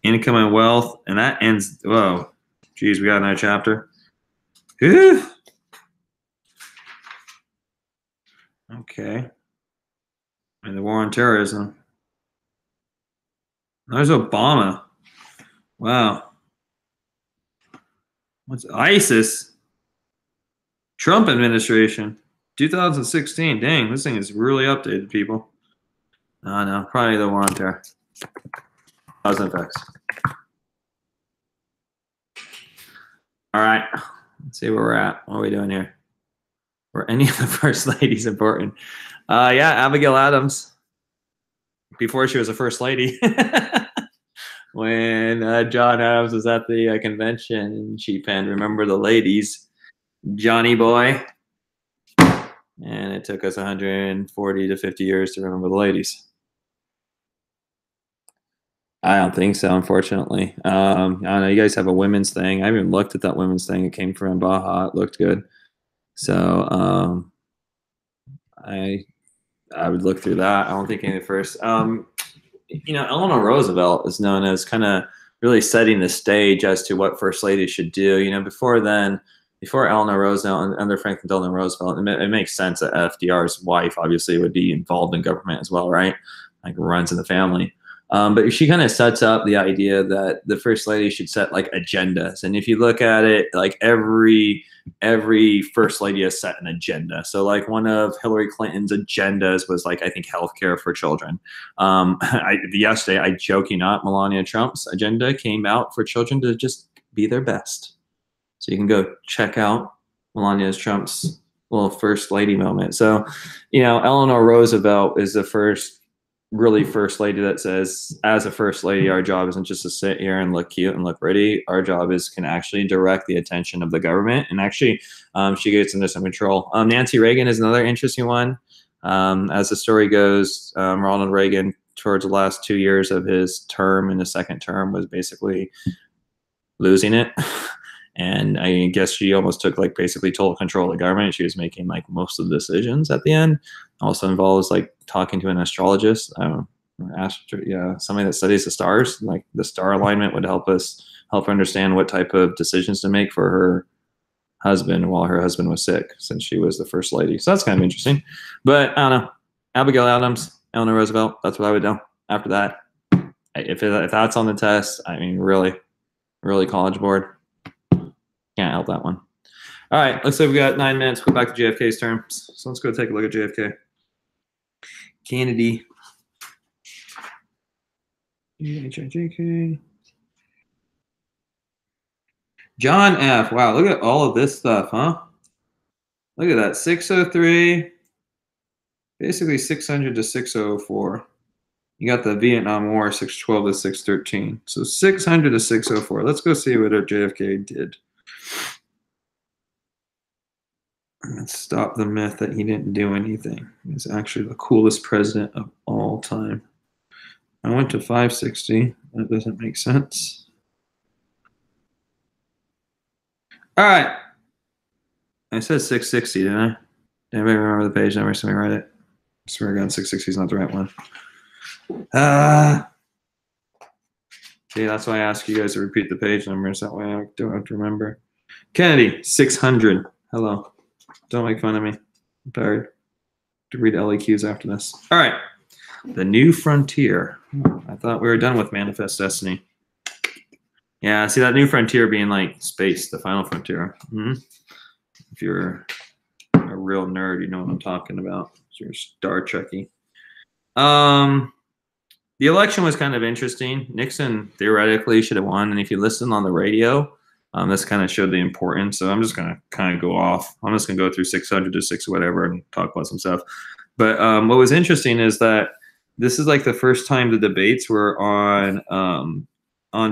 Income and wealth, and that ends, whoa, geez, we got another chapter. Whew. Okay. And the war on terrorism. There's Obama. Wow. What's ISIS? Trump administration. 2016. Dang, this thing is really updated, people. Oh, no, probably the war on terror. Cause and effects. All right. Let's see where we're at. What are we doing here? Were any of the first ladies important? Yeah, Abigail Adams. Before she was a first lady. When John Adams was at the convention and she penned "Remember the Ladies," Johnny Boy. And it took us 140 to 50 years to remember the ladies. I don't think so, unfortunately. I don't know. You guys have a women's thing. I haven't even looked at that women's thing. It came from Baja. It looked good. So I would look through that. I don't think any of the first. You know, Eleanor Roosevelt is known as kind of really setting the stage as to what first lady should do. You know, before Eleanor Roosevelt and under Franklin Delano Roosevelt, it makes sense that FDR's wife obviously would be involved in government as well, right? Like runs in the family. But she kind of sets up the idea that the first lady should set like agendas. And if you look at it, like every first lady has set an agenda. So like one of Hillary Clinton's agendas was like, I think, healthcare for children. Yesterday, I joke you not, Melania Trump's agenda came out for children to just be their best. So you can go check out Melania Trump's little first lady moment. So, you know, Eleanor Roosevelt is the first lady that says, as a first lady, our job isn't just to sit here and look cute and look pretty. Our job can actually direct the attention of the government. And actually, she gets into some control. Nancy Reagan is another interesting one. As the story goes, Ronald Reagan, towards the last 2 years of his term, in his second term, was basically losing it. And I guess she almost took like basically total control of the government. She was making like most of the decisions at the end. Also involves like talking to an astrologist, somebody that studies the stars. Like the star alignment would help her understand what type of decisions to make for her husband while her husband was sick, since she was the first lady. So that's kind of interesting. But I don't know. Abigail Adams, Eleanor Roosevelt. That's what I would do. After that, if that's on the test, I mean, really, College Board. Can't help that one. All right, looks like we got 9 minutes. Go back to JFK's terms. So let's go take a look at JFK. Kennedy. JK. John F. Wow, look at all of this stuff, huh? Look at that. 603. Basically 600 to 604. You got the Vietnam War, 612 to 613. So 600 to 604. Let's go see what JFK did. Let's stop the myth that he didn't do anything. He's actually the coolest president of all time. I went to 560. That doesn't make sense. All right. I said 660, didn't I? Did anybody remember the page number? Somebody write it. I swear to God, 660 is not the right one. See, that's why I ask you guys to repeat the page numbers. That way I don't have to remember. Kennedy, 600. Hello. Don't make fun of me. I'm tired to read LEQs after this. All right. The New Frontier. I thought we were done with Manifest Destiny. Yeah, see that New Frontier being like space, the final frontier. If you're a real nerd, you know what I'm talking about. If you're Star Trekky. The election was kind of interesting. Nixon theoretically should have won. And if you listen on the radio, this kind of showed the importance. So I'm just going to kind of go off. I'm just going to go through 600 to 6 whatever and talk about some stuff. But what was interesting is that this is like the first time the debates were on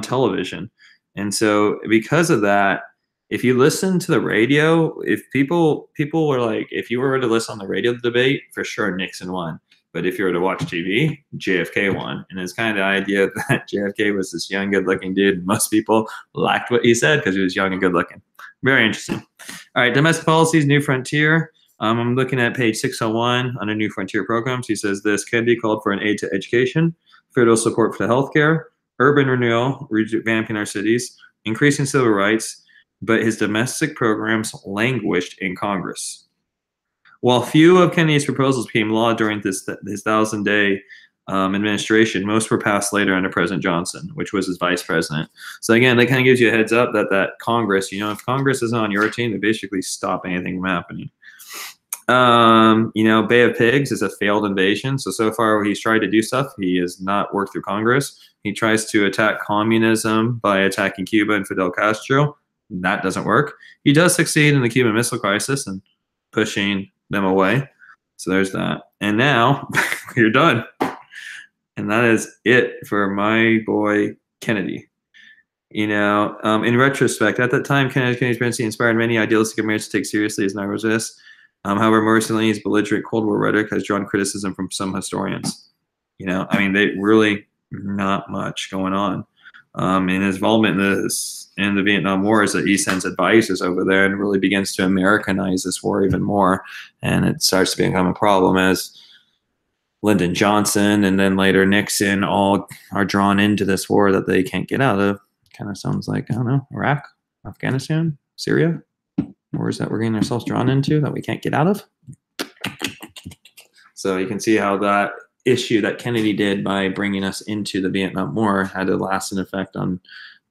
television. And so because of that, if you listen to the radio, if people were like, if you were to listen on the radio debate, for sure Nixon won. But if you were to watch TV, JFK won. And it's kind of the idea that JFK was this young, good-looking dude. Most people liked what he said because he was young and good-looking. Very interesting. All right, domestic policies, New Frontier. I'm looking at page 601 under New Frontier Programs. He says this: Kennedy called for an aid to education, federal support for the healthcare, urban renewal, revamping our cities, increasing civil rights, but his domestic programs languished in Congress. While few of Kennedy's proposals became law during his 1,000-day administration, most were passed later under President Johnson, which was his vice president. So again, that kind of gives you a heads up that Congress, if Congress isn't on your team, they basically stop anything from happening. Bay of Pigs is a failed invasion. So far he's tried to do stuff. He has not worked through Congress. He tries to attack communism by attacking Cuba and Fidel Castro. That doesn't work. He does succeed in the Cuban Missile Crisis and pushing them away. So there's that. And now you're done. And that is it for my boy Kennedy. In retrospect, at that time, Kennedy's presidency inspired many idealistic Americans to take seriously as narrow-resist. However, more recently, his belligerent Cold War rhetoric has drawn criticism from some historians. They really not much going on. In his involvement in the Vietnam War is that he sends advisors over there and really begins to Americanize this war even more. And it starts to become a problem as Lyndon Johnson and then later Nixon all are drawn into this war that they can't get out of. Kind of sounds like, I don't know, Iraq, Afghanistan, Syria. Wars that we're getting ourselves drawn into that we can't get out of. So you can see how that issue that Kennedy did by bringing us into the Vietnam War had a lasting effect on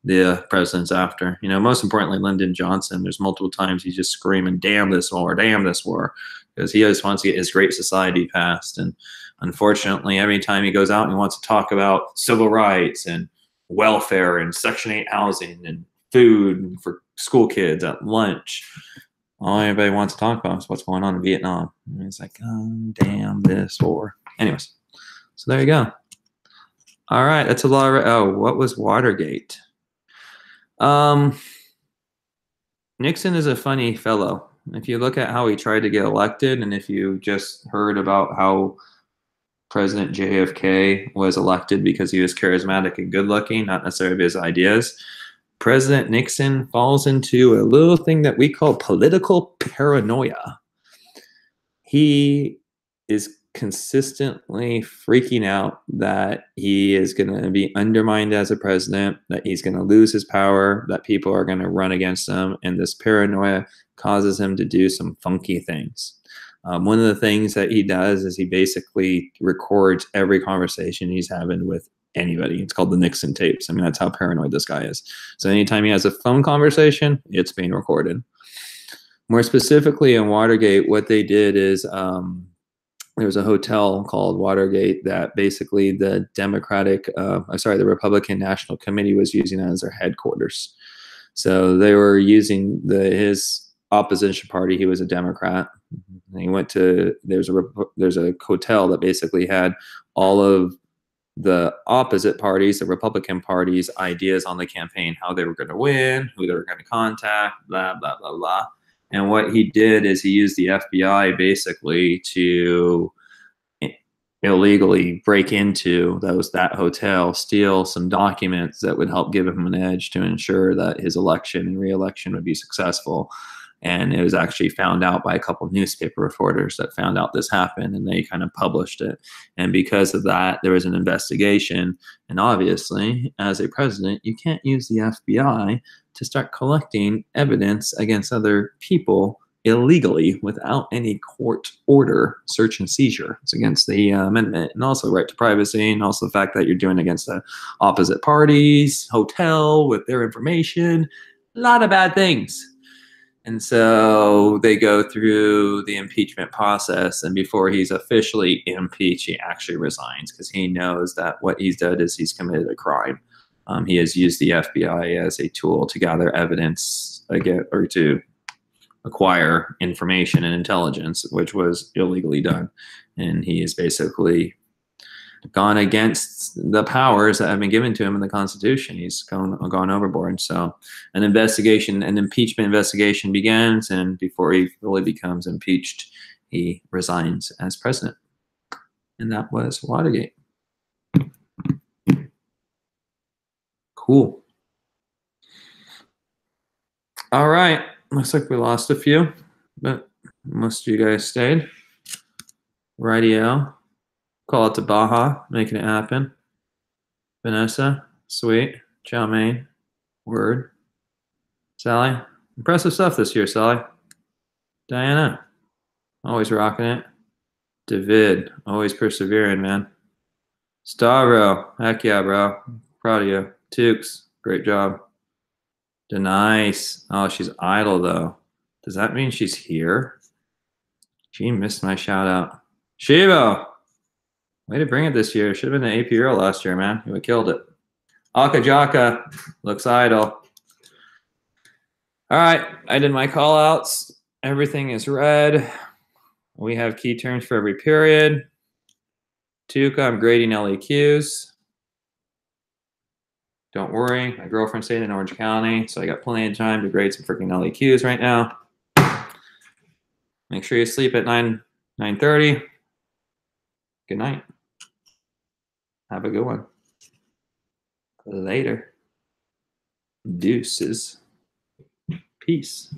the presidents after. Most importantly, Lyndon Johnson, there's multiple times he's just screaming, damn this war, because he just wants to get his Great Society passed. And unfortunately, every time he goes out and he wants to talk about civil rights and welfare and Section 8 housing and food for school kids at lunch, all anybody wants to talk about is what's going on in Vietnam. And it's like, oh, damn this war. Anyways, so there you go. All right, that's a lot of, what was Watergate? Nixon is a funny fellow. If you look at how he tried to get elected, and if you just heard about how President JFK was elected because he was charismatic and good looking, not necessarily his ideas, President Nixon falls into a little thing that we call political paranoia. He is consistently freaking out that he is going to be undermined as a president, that he's going to lose his power, that people are going to run against him, and this paranoia causes him to do some funky things. One of the things that he does is he basically records every conversation he's having with anybody. It's called the Nixon Tapes. That's how paranoid this guy is. So anytime he has a phone conversation, it's being recorded. More specifically in Watergate, what they did is there was a hotel called Watergate that basically the the Republican National Committee was using as their headquarters. So they were using his opposition party. He was a Democrat. And he went to, there's a hotel that basically had all of the opposite parties, the Republican Party's ideas on the campaign, how they were going to win, who they were going to contact, blah, blah, blah, blah. And what he did is he used the FBI basically to illegally break into that hotel, steal some documents that would help give him an edge to ensure that his election and re-election would be successful. And it was actually found out by a couple of newspaper reporters that found out this happened, and they kind of published it. And because of that, there was an investigation. And obviously, as a president, you can't use the FBI to start collecting evidence against other people illegally without any court order, search and seizure. It's against the amendment, and also right to privacy, and also the fact that you're doing against the opposite parties, hotel with their information, a lot of bad things. And so they go through the impeachment process, and before he's officially impeached, he actually resigns because he knows that what he's done is he's committed a crime. He has used the FBI as a tool to gather evidence again, or to acquire information and intelligence, which was illegally done. And he is basically gone against the powers that have been given to him in the Constitution. He's gone overboard. So an impeachment investigation begins, and before he really becomes impeached, he resigns as president. And that was Watergate. Cool. All right. Looks like we lost a few, but Most of you guys stayed. Rightio. Call it to Baja, making it happen. Vanessa, sweet. Chow mein, word. Sally, impressive stuff this year, Sally. Diana, always rocking it. David, always persevering, man. Stavro, heck yeah, bro. Proud of you. Tukes, great job. Denise, oh, she's idle though. Does that mean she's here? She missed my shout out. Shivo, way to bring it this year. Should have been an AP Euro last year, man. You would have killed it. Akajaka looks idle. All right, I did my call outs. Everything is red. We have key terms for every period. Tuka, I'm grading LEQs. Don't worry, my girlfriend's staying in Orange County, so I got plenty of time to grade some freaking LEQs right now. Make sure you sleep at 9:30. Good night. Have a good one. Later. Deuces. Peace.